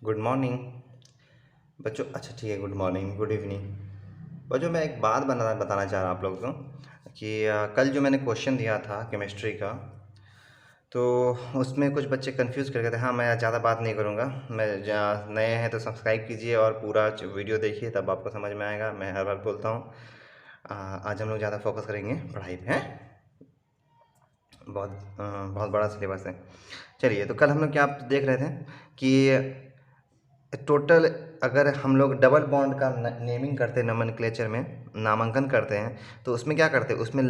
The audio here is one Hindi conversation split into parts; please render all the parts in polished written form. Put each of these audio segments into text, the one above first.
गुड मॉर्निंग बच्चों। अच्छा ठीक है, गुड मॉर्निंग, गुड इवनिंग बच्चों। मैं एक बात बताना चाह रहा हूँ आप लोगों को कि कल जो मैंने क्वेश्चन दिया था केमिस्ट्री का, तो उसमें कुछ बच्चे कंफ्यूज कर गए थे। हाँ, मैं ज़्यादा बात नहीं करूँगा। मैं जहाँ नए हैं तो सब्सक्राइब कीजिए और पूरा वीडियो देखिए, तब आपको समझ में आएगा। मैं हर बार बोलता हूँ। आज हम लोग ज़्यादा फोकस करेंगे पढ़ाई पे, हैं। बहुत बड़ा सिलेबस है। चलिए, तो कल हम लोग क्या देख रहे थे कि टोटल अगर हम लोग डबल बॉन्ड का नेमिंग करते हैं, नोमेनक्लेचर में नामांकन करते हैं, तो उसमें क्या करते हैं, उसमें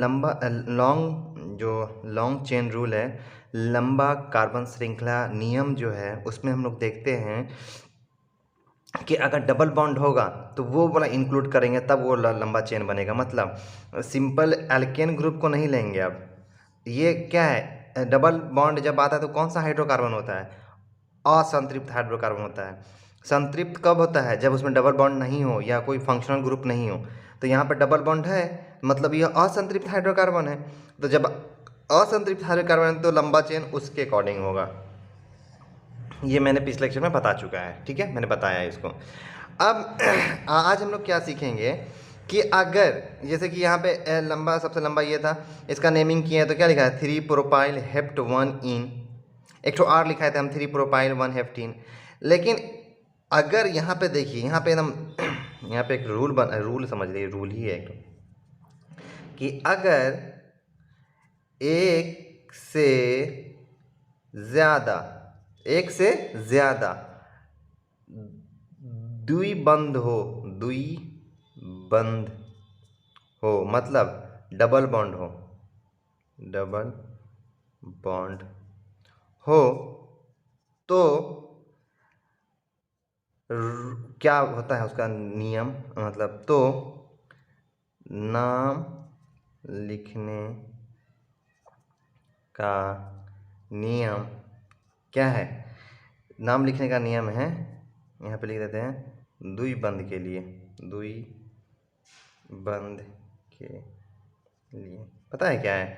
लॉन्ग चेन रूल है, लंबा कार्बन श्रृंखला नियम जो है, उसमें हम लोग देखते हैं कि अगर डबल बॉन्ड होगा तो वो वाला इंक्लूड करेंगे, तब वो लंबा चेन बनेगा। मतलब सिंपल एल्केन ग्रुप को नहीं लेंगे। अब ये क्या है, डबल बॉन्ड जब आता है तो कौन सा हाइड्रोकार्बन होता है? असंतृप्त हाइड्रोकार्बन होता है। संतृप्त कब होता है? जब उसमें डबल बॉन्ड नहीं हो या कोई फंक्शनल ग्रुप नहीं हो। तो यहाँ पर डबल बॉन्ड है, मतलब ये असंतृप्त हाइड्रोकार्बन है। तो जब असंतृप्त हाइड्रोकार्बन है तो लंबा चेन उसके अकॉर्डिंग होगा। ये मैंने पिछले लेक्चर में बता चुका है, ठीक है, मैंने बताया है इसको। अब आज हम लोग क्या सीखेंगे कि अगर जैसे कि यहाँ पे लंबा, सबसे लंबा ये था, इसका नेमिंग किया है तो क्या लिखा है? 3 प्रोपाइल हेप्ट 1 इन। एक तो आर लिखा है, हम 3 प्रोपाइल 1 हेप्टीन। लेकिन अगर यहाँ पे देखिए, यहाँ पे एकदम यहाँ पे एक रूल समझ लीजिए, रूल ही है एक, कि अगर एक से ज़्यादा एक से ज़्यादा द्विबंध हो, द्विबंध हो मतलब डबल बॉन्ड हो, डबल बॉन्ड हो, तो क्या होता है उसका नियम, मतलब तो नाम लिखने का नियम क्या है? नाम लिखने का नियम है, यहाँ पे लिख देते हैं, द्विबंध के लिए, द्विबंध के लिए पता है क्या है?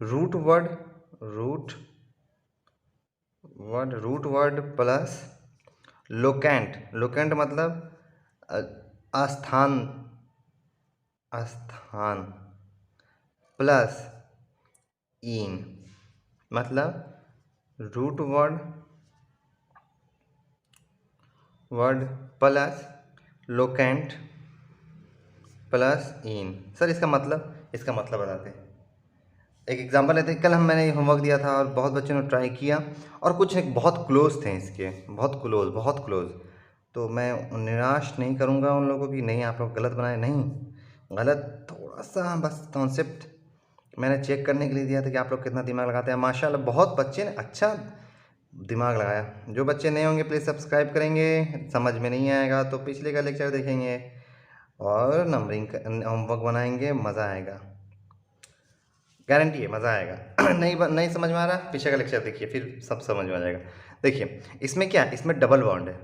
Root word, root word plus locant. Locant मतलब स्थान, स्थान प्लस इन, मतलब root word plus locant plus in. Sir इसका मतलब बताते हैं। एक एग्जांपल लेते हैं। कल मैंने होमवर्क दिया था और बहुत बच्चों ने ट्राई किया, और कुछ एक बहुत क्लोज थे इसके, बहुत क्लोज। तो मैं निराश नहीं करूँगा उन लोगों की, नहीं आप लोग गलत बनाए, नहीं गलत, थोड़ा सा बस कॉन्सेप्ट मैंने चेक करने के लिए दिया था कि आप लोग कितना दिमाग लगाते हैं। माशाल्लाह बहुत बच्चे ने अच्छा दिमाग लगाया। जो बच्चे नए होंगे प्लीज़ सब्सक्राइब करेंगे, समझ में नहीं आएगा तो पिछले का लेक्चर देखेंगे और नंबरिंग होमवर्क बनाएंगे, मज़ा आएगा, गारंटी है, मज़ा आएगा। नहीं समझ में आ रहा, पीछे का लेक्चर देखिए, फिर सब समझ में आ जाएगा। देखिए इसमें क्या है, इसमें डबल बॉन्ड है,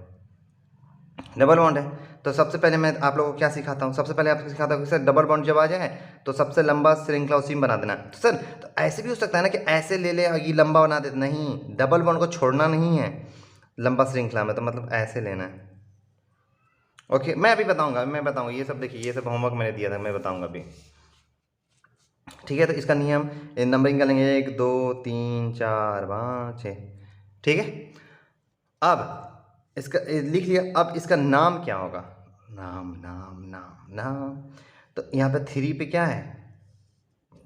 डबल बॉन्ड है। तो सबसे पहले मैं आप लोगों को क्या सिखाता हूँ, सबसे पहले आपको सिखाता हूँ कि सर डबल बॉन्ड जब आ जाए तो सबसे लंबा श्रृंखला उसी में बना देना। तो सर तो ऐसे भी हो सकता है ना कि ऐसे ले ले और ये लंबा बना दे, नहीं, डबल बॉन्ड को छोड़ना नहीं है लंबा श्रृंखला में, तो मतलब ऐसे लेना है। ओके, मैं अभी बताऊंगा, ये सब देखिए, ये सब होमवर्क मैंने दिया था, मैं बताऊंगा अभी, ठीक है। तो इसका नियम नंबरिंग करेंगे, 1 2 3 4 5 6, ठीक है। अब इसका लिख लिया, अब इसका नाम क्या होगा? नाम नाम नाम नाम। तो यहाँ पे 3 पे क्या है?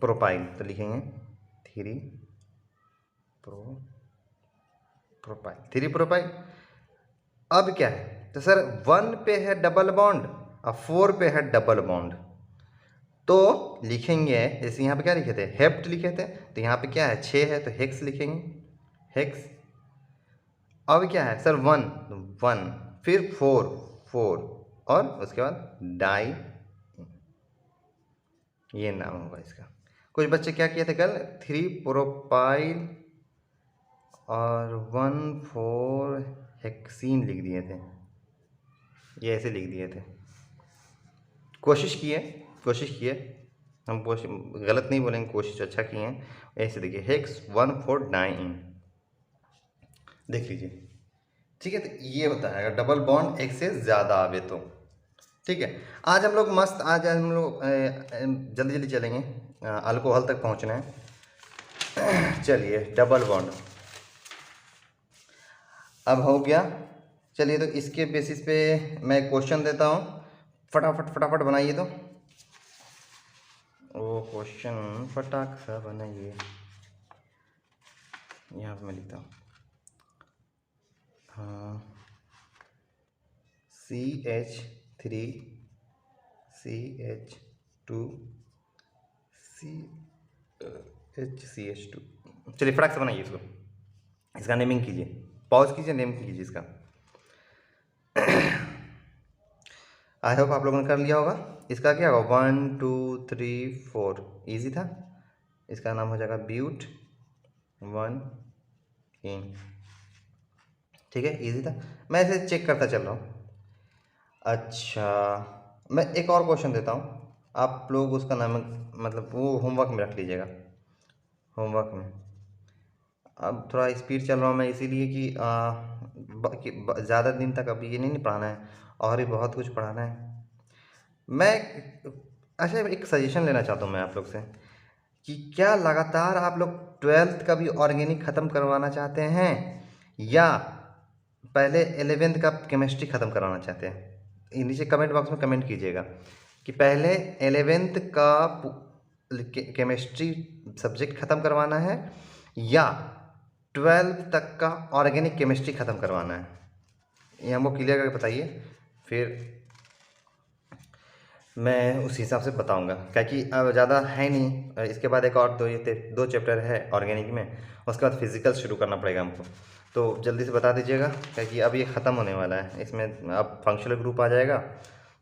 प्रोपाइल, तो लिखेंगे 3 प्रोपाइल। अब क्या है? तो सर 1 पे है डबल बॉन्ड और 4 पे है डबल बॉन्ड, तो लिखेंगे, जैसे यहाँ पे क्या लिखे थे, हेप्ट लिखे थे, तो यहाँ पे क्या है, 6 है तो हेक्स लिखेंगे, हेक्स। अब क्या है सर, 1 फिर 4 और उसके बाद डाई, ये नाम होगा इसका। कुछ बच्चे क्या किए थे कल, 3 प्रोपाइल और 1,4 हेक्सीन लिख दिए थे, ये ऐसे लिख दिए थे। कोशिश किए, हम कोशिश गलत नहीं बोलेंगे, कोशिश अच्छा किए हैं। ऐसे देखिए, हेक्स 1,4 डाइन, देख लीजिए, ठीक है, तो ये होता है अगर डबल बॉन्ड एक से ज़्यादा आवे तो। ठीक है, आज हम लोग मस्त, आज हम लोग जल्दी जल्दी चलेंगे, अल्कोहल तक पहुंचना है। चलिए, डबल बॉन्ड अब हो गया। चलिए, तो इसके बेसिस पे मैं क्वेश्चन देता हूँ, फटाफट फटाफट बनाइए। तो वो क्वेश्चन फटाक सा बनाइए। यहाँ पे मैं लिखता हूँ, हाँ, CH3 CH2 CHCH2। चलिए फटाक से बनाइए इसको, इसका नेमिंग कीजिए, पॉज कीजिए, नेम कीजिए इसका। आई होप आप लोगों ने कर लिया होगा। इसका क्या होगा, 1 2 3 4, ईजी था। इसका नाम हो जाएगा ब्यूट 1 इन। ठीक है, इजी था, मैं इसे चेक करता चल रहा हूँ। अच्छा, मैं एक और क्वेश्चन देता हूँ, आप लोग उसका नाम मतलब वो होमवर्क में रख लीजिएगा, होमवर्क में। अब थोड़ा स्पीड चल रहा हूँ मैं, इसीलिए कि ज़्यादा दिन तक अभी ये नहीं पढ़ाना है, और भी बहुत कुछ पढ़ाना है। मैं अच्छा एक सजेशन लेना चाहता हूँ मैं आप लोग से, कि क्या लगातार आप लोग 12th का भी ऑर्गेनिक ख़त्म करवाना चाहते हैं, या पहले 11th का केमिस्ट्री ख़त्म करवाना चाहते हैं? नीचे कमेंट बॉक्स में कमेंट कीजिएगा कि पहले 11th का केमिस्ट्री सब्जेक्ट ख़त्म करवाना है, या 12th तक का ऑर्गेनिक केमिस्ट्री ख़त्म करवाना है। ये हमको क्लियर करके बताइए, फिर मैं उस हिसाब से बताऊंगा। क्या कि अब ज़्यादा है नहीं, इसके बाद एक और दो चैप्टर है ऑर्गेनिक में, उसके बाद फिजिकल शुरू करना पड़ेगा हमको। तो जल्दी से बता दीजिएगा, क्या कि अब ये ख़त्म होने वाला है, इसमें अब फंक्शनल ग्रुप आ जाएगा,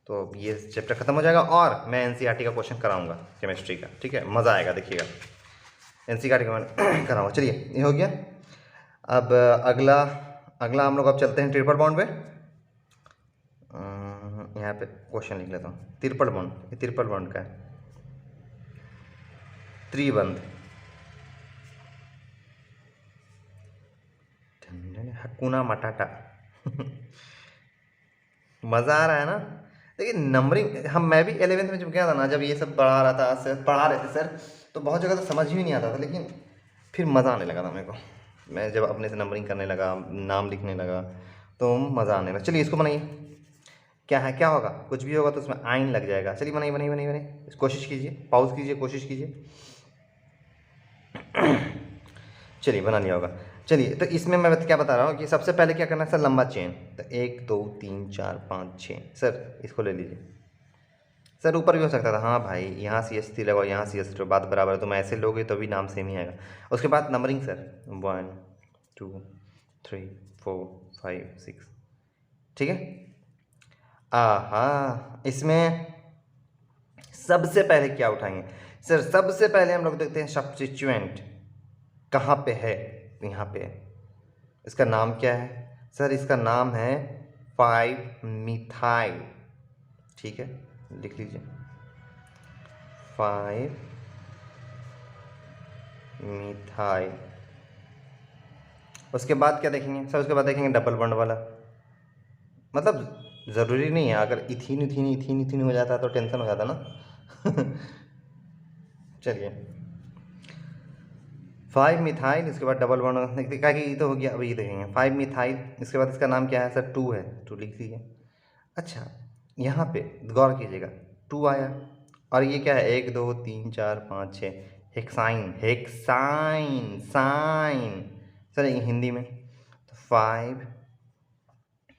तो ये चैप्टर ख़त्म हो जाएगा, और मैं NCERT का क्वेश्चन कराऊंगा केमिस्ट्री का। ठीक है, मज़ा आएगा, देखिएगा NCERT का मैं कराऊँगा। चलिए, ये हो गया। अब अगला अगला हम लोग अब चलते हैं ट्रिपल बॉन्ड पे। यहाँ पे क्वेश्चन लिख लेता हूँ, ट्रिपल बॉन्ड, ये ट्रिपल बॉन्ड का है, त्रिबंध। हकुना मटाटा। मज़ा आ रहा है ना? लेकिन नंबरिंग, मैं भी 11th में जब गया था ना, जब ये सब पढ़ा रहा था सर, पढ़ा रहे थे सर, तो बहुत जगह तो समझ ही नहीं आता था, लेकिन फिर मज़ा आने लगा था मेरे को। मैं जब अपने से नंबरिंग करने लगा, नाम लिखने लगा, तो मज़ा आने लगा। चलिए, इसको बनाइए। क्या है, क्या होगा, कुछ भी होगा तो उसमें आइन लग जाएगा। चलिए, बनाइए बनाइए बनाइए बनाइए, कोशिश कीजिए, पॉज कीजिए, कोशिश कीजिए। चलिए, बना लिया होगा। चलिए, तो इसमें मैं क्या बता रहा हूँ कि सबसे पहले क्या करना है सर, लंबा चेन। तो 1 2 3 4 5 6, सर इसको ले लीजिए। सर ऊपर भी हो सकता था, हाँ भाई, यहाँ CH3 लगाओ, यहाँ CH3, बात बराबर है, तुम ऐसे लोगे तो भी नाम सेम ही आएगा। उसके बाद नंबरिंग सर, 1 2 3 4 5 6। ठीक है, आहा, इसमें सबसे पहले क्या उठाएंगे सर? सबसे पहले हम लोग देखते हैं सब्स्टिट्यूएंट कहाँ पे है, यहाँ पे। इसका नाम क्या है सर? इसका नाम है 5 मिथाइल। ठीक है, लिख लीजिए, 5 मिथाइल। उसके बाद क्या देखेंगे सर? उसके बाद देखेंगे डबल बॉन्ड वाला। मतलब ज़रूरी नहीं है, अगर इथीन इथीन इथीन इथीन हो जाता तो टेंशन हो जाता ना। चलिए, 5 मिथाइल, इसके बाद डबल बॉन्ड, क्या कि ये तो हो गया। अभी ये देखेंगे 5 मिथाइल, इसके बाद इसका नाम क्या है सर? 2 है, 2 लिख लीजिए। अच्छा, यहाँ पे गौर कीजिएगा, 2 आया, और ये क्या है? 1 2 3 4 5 6, हेक्साइन, हेक्साइन साइन सर हिंदी में। तो 5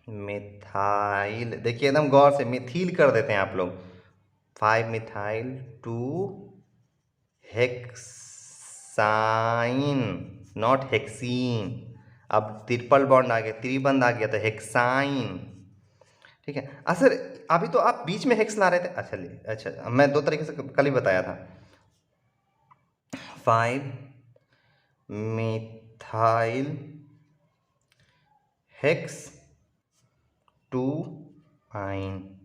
मिथाइल, देखिए एकदम गौर से, मिथिल कर देते हैं आप लोग। 5 मिथाइल 2 हेक्साइन, नॉट हेक्सीन। अब ट्रिपल बॉन्ड आ गया, त्रिबंध आ गया, तो हेक्साइन। ठीक है, सर अभी तो आप बीच में हेक्स ला रहे थे। अच्छा अच्छा, मैं दो तरीके से कल ही बताया था। 5 मिथाइल हेक्स 2 आइन।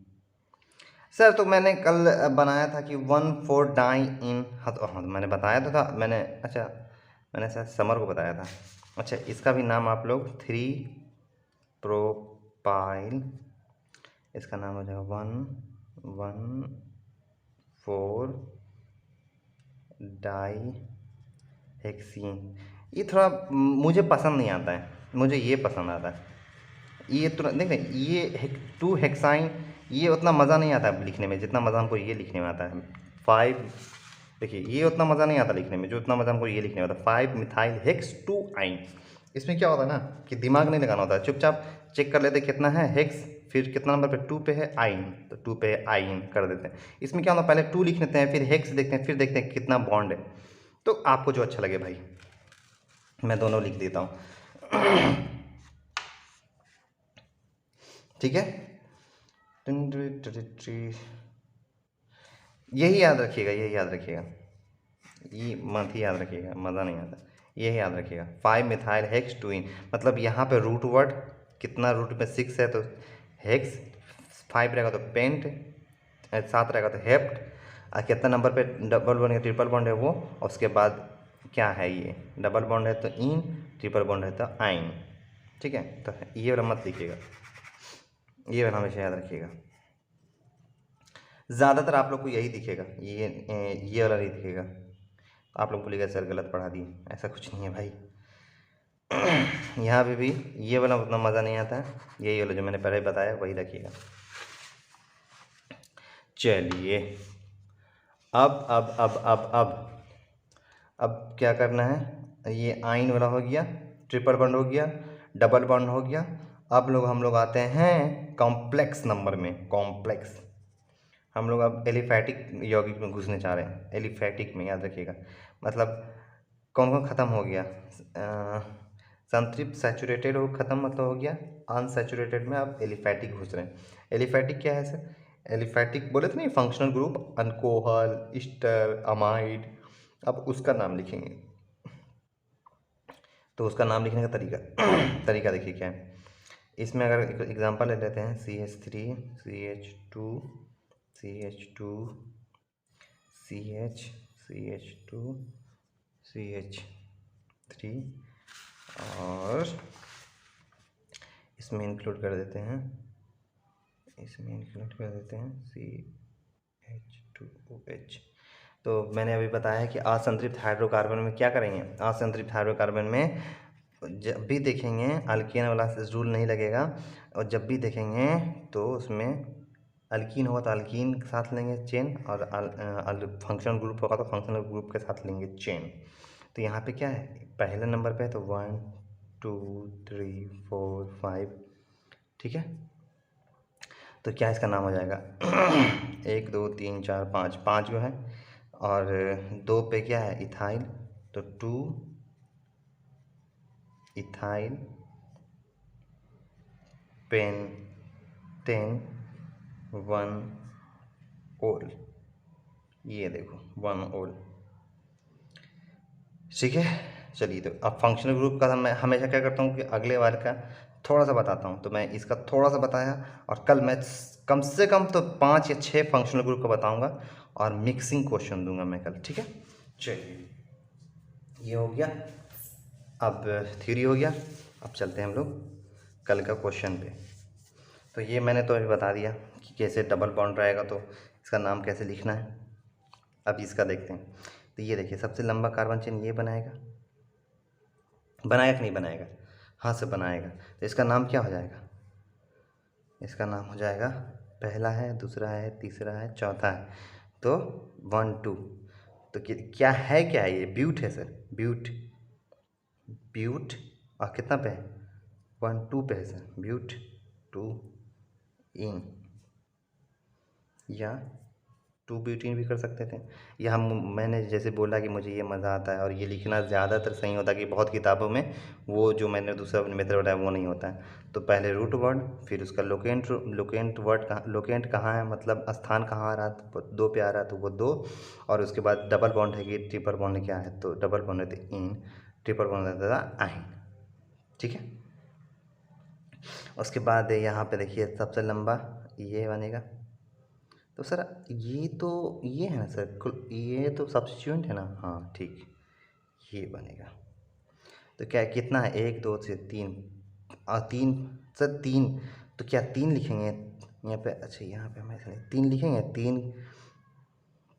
सर तो मैंने कल बनाया था कि 1,4 डाई इन, हाँ तो मैंने बताया तो था मैंने। अच्छा, मैंने शायद समर को बताया था। अच्छा, इसका भी नाम आप लोग 3 प्रोपाइल, इसका नाम हो जाएगा 1,1,4 डाई हेक्सीन। ये थोड़ा मुझे पसंद नहीं आता है, मुझे ये पसंद आता है। ये तो देख रहे ये 2 हेक्साइन, ये उतना मज़ा नहीं आता है लिखने में जितना मज़ा हमको ये लिखने में आता है। 5, देखिए ये उतना मज़ा नहीं आता लिखने में जो उतना मज़ा हमको ये लिखने में आता है। 5 मिथाइल हेक्स 2 आइन। इसमें क्या होता है ना कि दिमाग नहीं लगाना होता है, चुपचाप चेक कर लेते कितना है हेक्स, फिर कितना नंबर पे 2 पे है आइन, तो 2 पे है आइन कर देते हैं। इसमें क्या होता है, पहले 2 लिख लेते हैं, फिर हेक्स देखते हैं, फिर देखते हैं कितना बॉन्ड है। तो आपको जो अच्छा लगे भाई, मैं दोनों लिख देता हूँ। ठीक है, यही याद रखिएगा, यही याद रखिएगा, ये मत ही याद रखिएगा, मज़ा नहीं आता, यही याद रखिएगा। 5 मिथाइल हेक्स 2 इन, मतलब यहाँ पे रूट वर्ड कितना, रूट में 6 है तो हेक्स, 5 रहेगा तो पेंट, 7 रहेगा तो हेप्ट, और कितना नंबर पे डबल बॉन्ड या ट्रिपल बॉन्ड है वो, और उसके बाद क्या है, ये डबल बॉन्ड है तो इन, ट्रिपल बॉन्ड है तो आइन। ठीक है, तो ये वाला मत लिखिएगा, ये वाला हमेशा याद रखिएगा। ज़्यादातर आप लोग को यही दिखेगा, ये वाला नहीं दिखेगा। आप लोग बोलिएगा सर गलत पढ़ा दिए, ऐसा कुछ नहीं है भाई। यहाँ पे भी ये वाला उतना मज़ा नहीं आता है, यही वाला जो मैंने पहले बताया वही रखिएगा। चलिए, अब क्या करना है, ये आइन वाला हो गया, ट्रिपल बॉन्ड हो गया, डबल बॉन्ड हो गया। अब हम लोग आते हैं कॉम्प्लेक्स नंबर में। कॉम्प्लेक्स हम लोग अब एलिफैटिक यौगिक में घुसने चाह रहे हैं। एलिफैटिक में याद रखिएगा, मतलब कौन कौन ख़त्म हो गया, संतृप्त सैचुरेटेड हो ख़त्म मतलब हो गया, अनसैचुरेटेड में अब एलिफैटिक घुस रहे हैं। एलिफैटिक क्या है सर, एलिफैटिक बोले थे नहीं, functional group alcohol, Easter, amide. अब उसका नाम लिखेंगे, तो उसका नाम लिखने का तरीका देखिए क्या है। इसमें अगर एग्जांपल ले लेते हैं, CH3 CH2 CH2 CH CH2 CH3, और इसमें इंक्लूड कर देते हैं, CH2OH। तो मैंने अभी बताया कि असंतृप्त हाइड्रोकार्बन में क्या करेंगे, असंतृप्त हाइड्रोकार्बन में जब भी देखेंगे अल्केन वाला रूल नहीं लगेगा, और जब भी देखेंगे तो उसमें अल्कीन होगा तो अल्कीन के साथ लेंगे चेन, और फंक्शनल ग्रुप होगा तो फंक्शनल ग्रुप के साथ लेंगे चेन। तो यहाँ पे क्या है, पहले नंबर पे है तो 1 2 3 4 5, ठीक है। तो क्या इसका नाम हो जाएगा, 1 2 3 4 5, 5 जो है, और 2 पे क्या है इथाइल, तो 2 इथाइल पेंटेन 1 ओल, ये देखो 1 ओल, ठीक है। चलिए, तो अब फंक्शनल ग्रुप का मैं हमेशा क्या करता हूँ कि अगले बार का थोड़ा सा बताता हूँ, तो मैं इसका थोड़ा सा बताया, और कल मैं कम से कम तो 5 या 6 फंक्शनल ग्रुप का बताऊँगा, और मिक्सिंग क्वेश्चन दूंगा मैं कल, ठीक है। चलिए, ये हो गया, अब थ्योरी हो गया, अब चलते हैं हम लोग कल का क्वेश्चन पे। तो ये मैंने तो अभी बता दिया कि कैसे डबल बॉन्ड रहेगा तो इसका नाम कैसे लिखना है। अब इसका देखते हैं, तो ये देखिए सबसे लंबा कार्बन चेन ये बनाएगा कि नहीं बनाएगा, हाँ से बनाएगा, तो इसका नाम क्या हो जाएगा, इसका नाम हो जाएगा, पहला है, दूसरा है, तीसरा है, चौथा है, तो 1 2, तो क्या है, क्या है ये, ब्यूट है सर, ब्यूट, और कितना पे है, 1 2 पे है सर, ब्यूट 2 इन, या 2 ब्यूटीन भी कर सकते थे। या मैंने जैसे बोला कि मुझे ये मज़ा आता है, और ये लिखना ज़्यादातर सही होता है कि बहुत किताबों में वो जो मैंने दूसरा मेथड बताया वो नहीं होता है। तो पहले रूट वर्ड, फिर उसका लोकेंट वर्ड लोकेंट कहाँ है, मतलब स्थान कहाँ आ रहा है, तो 2 पे आ रहा है तो वो 2, और उसके बाद डबल बॉन्ड है कि ट्रिपल बॉन्ड क्या है, तो डबल बॉन्ड है तो इन, ट्रिपल बॉन्ड रहता था आइन, ठीक है। उसके बाद यहाँ पे देखिए सबसे लंबा ये बनेगा, तो सर ये है ना सर, ये तो सब्स्टिट्यूएंट है ना, हाँ ठीक, ये बनेगा। तो क्या कितना है, 1 2 से 3, और 3 सर 3, तो क्या 3 लिखेंगे यहाँ पे? अच्छा यहाँ पे हम ऐसे 3 लिखेंगे,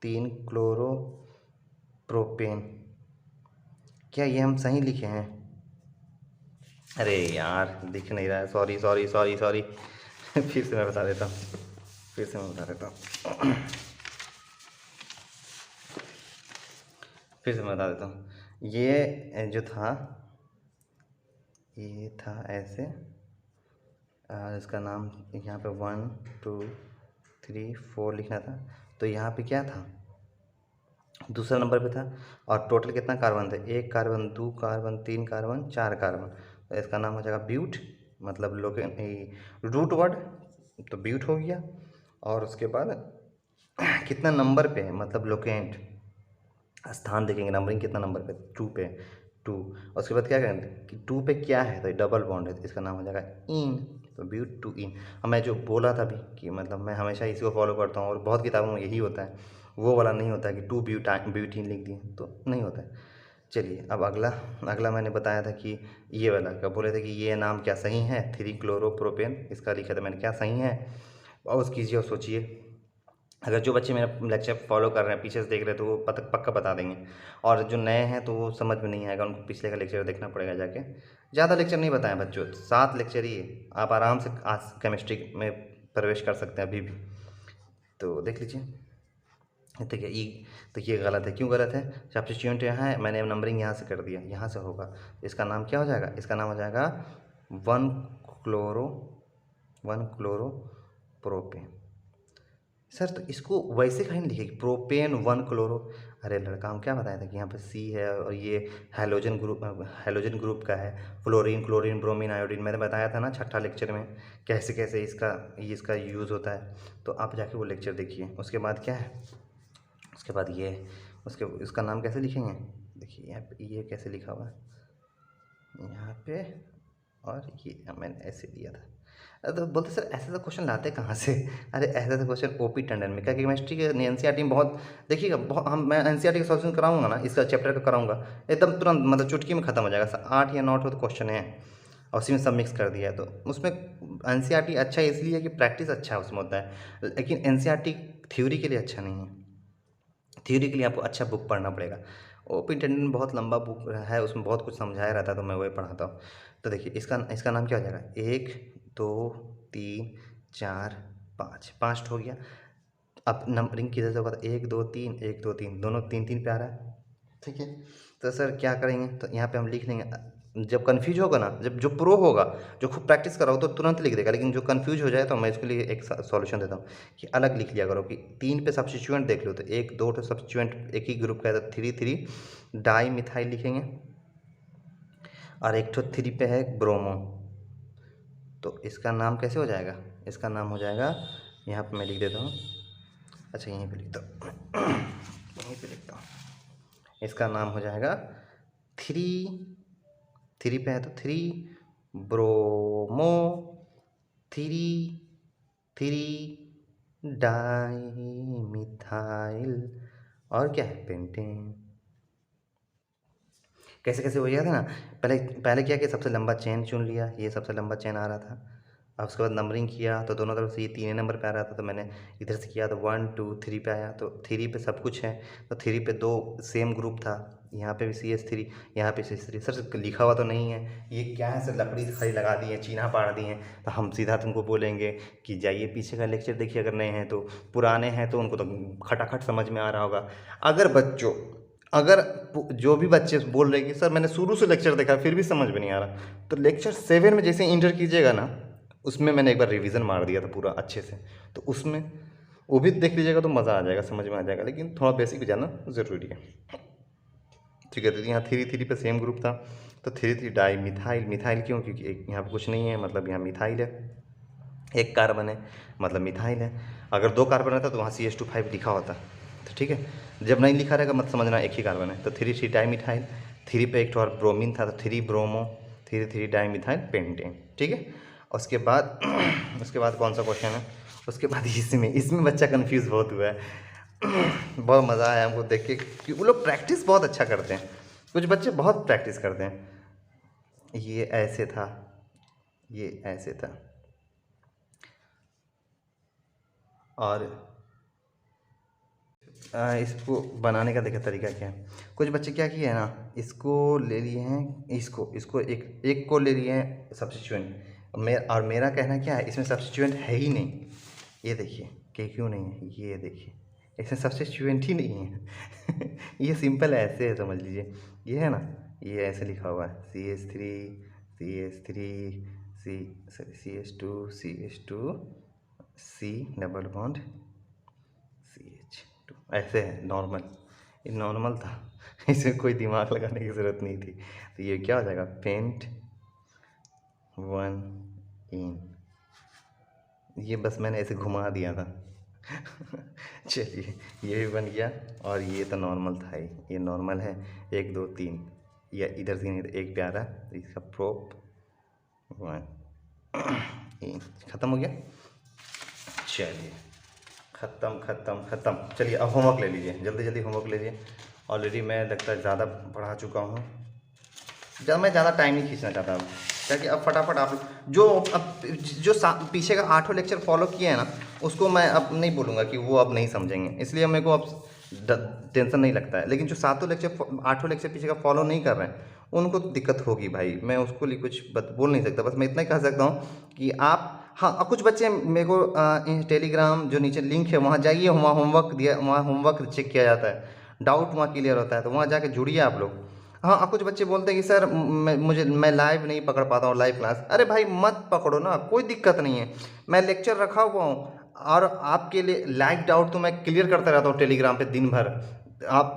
3 क्लोरोप्रोपेन। क्या ये हम सही लिखे हैं? अरे यार दिख नहीं रहा है, सॉरी सॉरी सॉरी सॉरी। फिर से मैं बता देता हूँ, ये जो था, ये था ऐसे, इसका नाम यहाँ पे 1 2 3 4 लिखना था, तो यहाँ पे क्या था, दूसरा नंबर पे था। और टोटल कितना कार्बन थे? 1 कार्बन, 2 कार्बन, 3 कार्बन, 4 कार्बन। तो इसका नाम हो जाएगा ब्यूट, मतलब रूट वर्ड, तो ब्यूट हो गया। और उसके बाद कितना नंबर पे है, मतलब लोकेंट, स्थान देखेंगे, नंबरिंग कितना नंबर पे, 2 पे, 2। और उसके बाद क्या करेंगे कि 2 पे क्या है, तो डबल बॉन्ड है, तो इसका नाम हो जाएगा इन, तो ब्यूट टू इन। अब मैं जो बोला था अभी कि मतलब मैं हमेशा इसी को फॉलो करता हूँ, और बहुत किताबों में यही होता है, वो वाला नहीं होता है कि 2 ब्यूटीन लिख दिए, तो नहीं होता है। चलिए अब अगला मैंने बताया था कि ये वाला का बोले थे कि ये नाम क्या सही है, 3 क्लोरोप्रोपेन, इसका लिखा था मैंने, क्या सही है? और कीजिए और सोचिए। अगर जो बच्चे मेरा लेक्चर फॉलो कर रहे हैं, पीछे से देख रहे हैं, तो वो पक्का बता देंगे। और जो नए हैं तो वो समझ में नहीं आएगा, उनको पिछले का लेक्चर देखना पड़ेगा जाके। ज़्यादा लेक्चर नहीं बताएं बच्चों, 7 लेक्चर ही है, आप आराम से आज केमिस्ट्री में प्रवेश कर सकते हैं अभी भी। तो देख लीजिए, तो क्या ये, तो ये गलत है। क्यों गलत है? सब्स्टिट्यूएंट यहाँ है, मैंने नंबरिंग यहाँ से कर दिया, यहाँ से होगा। इसका नाम क्या हो जाएगा? इसका नाम हो जाएगा 1 क्लोरोप्रोपेन। सर तो इसको वैसे कहीं नहीं लिखेगी, प्रोपेन 1 क्लोरो। अरे लड़का, हम क्या बताया था कि यहाँ पे सी है, और ये हैलोजन ग्रुप का है, फ्लोरीन, क्लोरीन, ब्रोमीन, आयोडीन। मैंने बताया था ना छठा लेक्चर में कैसे कैसे इसका यूज़ होता है, तो आप जाके वो लेक्चर देखिए। उसके बाद क्या है, उसके बाद ये, इसका नाम कैसे लिखेंगे, देखिए यहाँ पे ये कैसे लिखा हुआ है यहाँ पे, और ये मैंने ऐसे दिया था। तो बोलते सर ऐसे तो क्वेश्चन लाते कहाँ से? अरे ऐसे तो क्वेश्चन ओपी टंडन में, क्या केमिस्ट्री के एनसीईआरटी में बहुत, देखिएगा बहुत, मैं एनसीईआरटी का सॉल्यूशन कराऊंगा ना, इसका चैप्टर का कराऊंगा, एकदम तुरंत, मतलब चुटकी में खत्म हो जाएगा। 8 या 9 तो क्वेश्चन है, और उसी में सब मिक्स कर दिया है। तो उसमें एनसीईआरटी अच्छा इसलिए कि प्रैक्टिस अच्छा उसमें होता है, लेकिन एनसीईआरटी थ्योरी के लिए अच्छा नहीं है। थ्योरी के लिए आपको अच्छा बुक पढ़ना पड़ेगा। ओपी टंडन बहुत लंबा बुक है, उसमें बहुत कुछ समझाया रहता है, तो मैं वही पढ़ाता हूँ। तो देखिए इसका नाम क्या हो जाएगा, 1 2 3 4 5, 5 हो गया। अब नंबरिंग किधर से होगा, 1 2 3 1 2 3, दोनों 3 3 पे आ रहा है, ठीक है। तो सर क्या करेंगे, तो यहाँ पे हम लिख लेंगे। जब कन्फ्यूज होगा ना, जब जो प्रो होगा, जो खूब प्रैक्टिस करा हो, तो तुरंत लिख देगा, लेकिन जो कन्फ्यूज हो जाए तो मैं इसके लिए एक सॉल्यूशन देता हूँ कि अलग लिख लिया करो, कि 3 पे सब्स्टिट्यूएंट देख लो, तो 1 2 तो सब्स्टिट्यूएंट एक ही ग्रुप का है, तो 3 3 डाई मिथाइल लिखेंगे, और एक तो 3 पे है ब्रोमो। तो इसका नाम कैसे हो जाएगा, इसका नाम हो जाएगा, यहाँ पे मैं लिख देता हूँ, अच्छा यहीं पे लिखता हूँ, यहीं पे लिखता हूँ, इसका नाम हो जाएगा 3 पे है, तो 3 ब्रोमो 3 डाई मिथाइल, और क्या है, पेंटेन। कैसे कैसे हो गया था ना, पहले पहले क्या कि सबसे लंबा चेन चुन लिया, ये सबसे लंबा चेन आ रहा था। अब उसके बाद नंबरिंग किया, तो दोनों तरफ से ये 3 नंबर पे आ रहा था, तो मैंने इधर से किया, तो 1 2 3 पे आया, तो 3 पे सब कुछ है, तो 3 पे 2 सेम ग्रुप था, यहाँ पे भी CH3, यहाँ पे CH3। सर लिखा हुआ तो नहीं है, ये क्या है सर, लकड़ी खड़ी लगा दी है, चीन्हा पाड़ दी हैं, तो हम सीधा तुमको बोलेंगे कि जाइए पीछे का लेक्चर देखिए, अगर नए हैं तो। पुराने हैं तो उनको तो खटाखट समझ में आ रहा होगा। अगर जो भी बच्चे बोल रहे हैं कि सर मैंने शुरू से लेक्चर देखा फिर भी समझ में नहीं आ रहा, तो लेक्चर 7 में जैसे इंटर कीजिएगा ना, उसमें मैंने एक बार रिवीजन मार दिया था पूरा अच्छे से, तो उसमें वो भी देख लीजिएगा तो मज़ा आ जाएगा, समझ में आ जाएगा, लेकिन थोड़ा बेसिक भी जानना ज़रूरी है, ठीक है। तो यहाँ 3 पे सेम ग्रुप था, तो 3 डाई मिथाइल। मिथाइल क्यों? क्योंकि एक यहाँ पे कुछ नहीं है, मतलब यहाँ मिथाइल है, एक कार्बन है, मतलब मिथाइल है। अगर 2 कार्बन रहता तो वहाँ CH2 5 लिखा होता, तो ठीक है। जब नहीं लिखा रहेगा मत समझना एक ही कार्बन है, तो 3 डाई मिथाइल, 3 पे एक तो और ब्रोमीन था, तो 3 ब्रोमो, 3 डाई मिथाइल पेंटेन, ठीक है। उसके बाद उसके बाद कौन सा क्वेश्चन है, उसके बाद इसमें बच्चा कन्फ्यूज़ बहुत हुआ है। बहुत मज़ा आया हमको देख के कि वो लोग प्रैक्टिस बहुत अच्छा करते हैं, कुछ बच्चे बहुत प्रैक्टिस करते हैं। ये ऐसे था, ये ऐसे था। और इसको बनाने का देखिए तरीका क्या है। कुछ बच्चे क्या किए हैं ना, इसको ले लिए हैं, इसको इसको एक एक को ले लिए हैं सब्स्टिट्यूएंट। और मेरा कहना क्या है, इसमें सब्स्टिट्यूएंट है ही नहीं। ये देखिए कि क्यों नहीं है, ये देखिए इसमें सब्स्टिट्यूएंट ही नहीं है। ये सिंपल ऐसे है, समझ लीजिए। ये है ना, ये ऐसे लिखा हुआ है CH3 CH3 C sorry CH2 C double bond CH2, ऐसे है नॉर्मल। ये नॉर्मल था। इसमें कोई दिमाग लगाने की ज़रूरत नहीं थी। तो ये क्या हो जाएगा, पेंट वन इन। ये बस मैंने ऐसे घुमा दिया था। चलिए ये भी बन गया। और ये तो नॉर्मल था ही, ये नॉर्मल है। 1 2 3, या इधर से नहीं, एक प्यारा, तो इसका प्रोप वन इन ख़त्म हो गया। चलिए ख़त्म ख़त्म ख़त्म। चलिए अब होमवर्क ले लीजिए, जल्दी जल्दी होमवर्क ले लीजिए। ऑलरेडी मैं लगता है ज़्यादा पढ़ा चुका हूँ। मैं ज़्यादा टाइम नहीं खींचना चाहता अब, ताकि अब फटाफट आप जो अब जो पीछे का 8 लेक्चर फॉलो किए हैं ना, उसको मैं अब नहीं बोलूँगा कि वो अब नहीं समझेंगे, इसलिए मेरे को अब टेंशन नहीं लगता है। लेकिन जो 8 लेक्चर पीछे का फॉलो नहीं कर रहे हैं, उनको तो दिक्कत होगी भाई। मैं उसको लिए कुछ बोल नहीं सकता, बस मैं इतना ही कह सकता हूँ कि आप, हाँ कुछ बच्चे मेरे को टेलीग्राम जो नीचे लिंक है वहाँ जाइए, वहाँ होमवर्क दिया, वहाँ होमवर्क चेक किया जाता है, डाउट वहाँ क्लियर होता है, तो वहाँ जाके जुड़िए आप लोग। हाँ कुछ बच्चे बोलते हैं कि सर मैं लाइव नहीं पकड़ पाता हूँ, लाइव क्लास। अरे भाई मत पकड़ो ना, कोई दिक्कत नहीं है। मैं लेक्चर रखा हुआ हूँ, और आपके लिए लाइव डाउट तो मैं क्लियर करता रहता हूँ टेलीग्राम पे दिन भर। आप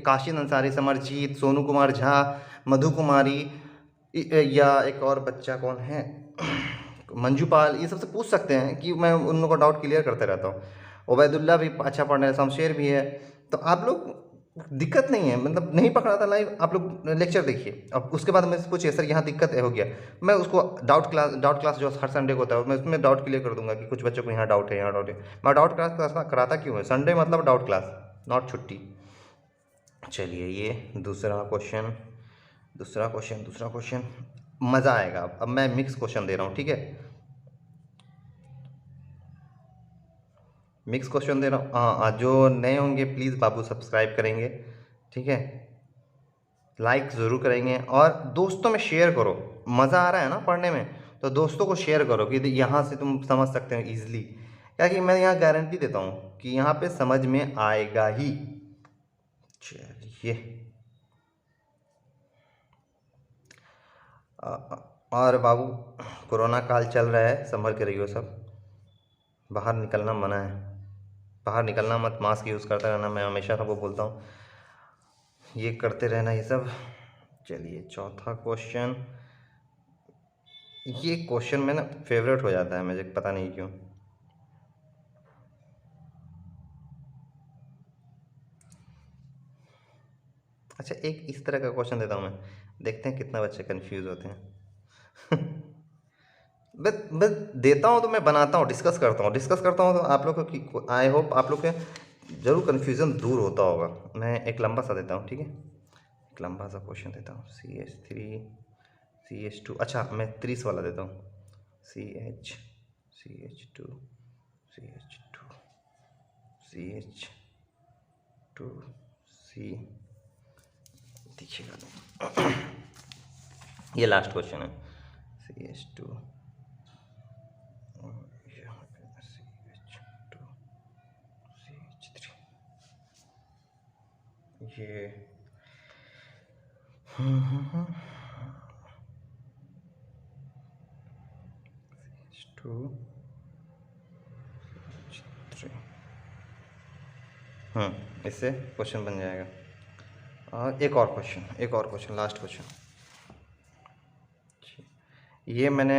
काशिन अंसारी, समरजीत, सोनू कुमार झा, मधु कुमारी, या एक और बच्चा कौन है, मंजूपाल, ये सबसे पूछ सकते हैं कि मैं उन लोगों का डाउट क्लियर करते रहता हूँ। उबैदुल्ला भी अच्छा पढ़ने, शमशेर भी है। तो आप लोग दिक्कत नहीं है, मतलब नहीं पकड़ा था लाइव, आप लोग लेक्चर देखिए। अब उसके बाद मैं पूछिए सर यहाँ दिक्कत है हो गया, मैं उसको डाउट क्लास जो हर संडे को होता है, मैं उसमें डाउट क्लियर कर दूंगा कि कुछ बच्चों को यहाँ डाउट है, यहाँ डाउट है। मैं डाउट क्लास कराता क्यों है, संडे मतलब डाउट क्लास, नॉट छुट्टी। चलिए ये दूसरा क्वेश्चन मज़ा आएगा। अब मैं मिक्स क्वेश्चन दे रहा हूँ, ठीक है, मिक्स क्वेश्चन दे रहा हूँ। हाँ जो नए होंगे प्लीज़ बाबू सब्सक्राइब करेंगे, ठीक है, लाइक ज़रूर करेंगे, और दोस्तों में शेयर करो। मज़ा आ रहा है ना पढ़ने में, तो दोस्तों को शेयर करो कि यहाँ से तुम समझ सकते हो ईजिली। क्या कि मैं यहाँ गारंटी देता हूँ कि यहाँ पे समझ में आएगा ही। चलिए और बाबू, कोरोना काल चल रहा है, संभल के रहियो सब। बाहर निकलना मना है, बाहर निकलना मत, मास्क यूज़ करता रहना, मैं हमेशा सबको बोलता हूँ, ये करते रहना ये सब। चलिए चौथा क्वेश्चन, ये क्वेश्चन में ना फेवरेट हो जाता है मुझे, पता नहीं क्यों। अच्छा एक इस तरह का क्वेश्चन देता हूँ मैं, देखते हैं कितना बच्चे कंफ्यूज होते हैं। बस देता हूँ तो मैं बनाता हूँ, डिस्कस करता हूँ, तो आप लोग को आई होप आप लोग के ज़रूर कन्फ्यूज़न दूर होता होगा। मैं एक लंबा सा देता हूँ, ठीक है, एक लंबा सा क्वेश्चन देता हूँ। CH3 CH2, अच्छा मैं 30 वाला देता हूँ। CH2 CH2 CH2 C, देखिएगा ये लास्ट क्वेश्चन है। CH2 CH2 CH3, ये CH2 CH3, इससे क्वेश्चन बन जाएगा। और एक और क्वेश्चन लास्ट क्वेश्चन। ये मैंने,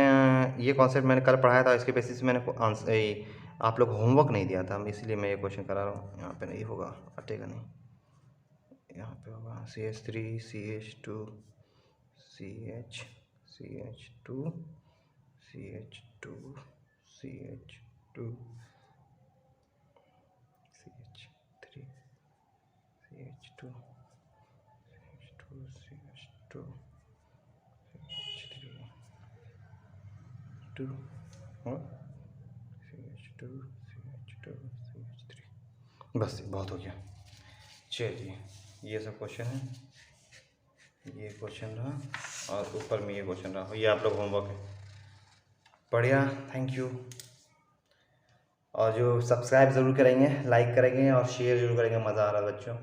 ये कॉन्सेप्ट मैंने कल पढ़ाया था, इसके बेसिस मैंने आंसर, आप लोग होमवर्क नहीं दिया था, इसलिए मैं ये क्वेश्चन करा रहा हूँ। यहाँ पे नहीं होगा, हटेगा नहीं, यहाँ पे होगा CH3 CH2 CH CH2 CH2 CH2 CH3 CH2 CH2 CH2 CH3 बस बहुत हो गया। चलिए ये सब क्वेश्चन है, ये क्वेश्चन रहा और ऊपर में ये क्वेश्चन रहा, ये आप लोग होमवर्क है। बढ़िया, थैंक यू। और जो सब्सक्राइब ज़रूर करेंगे, लाइक करेंगे और शेयर ज़रूर करेंगे। मज़ा आ रहा है बच्चों।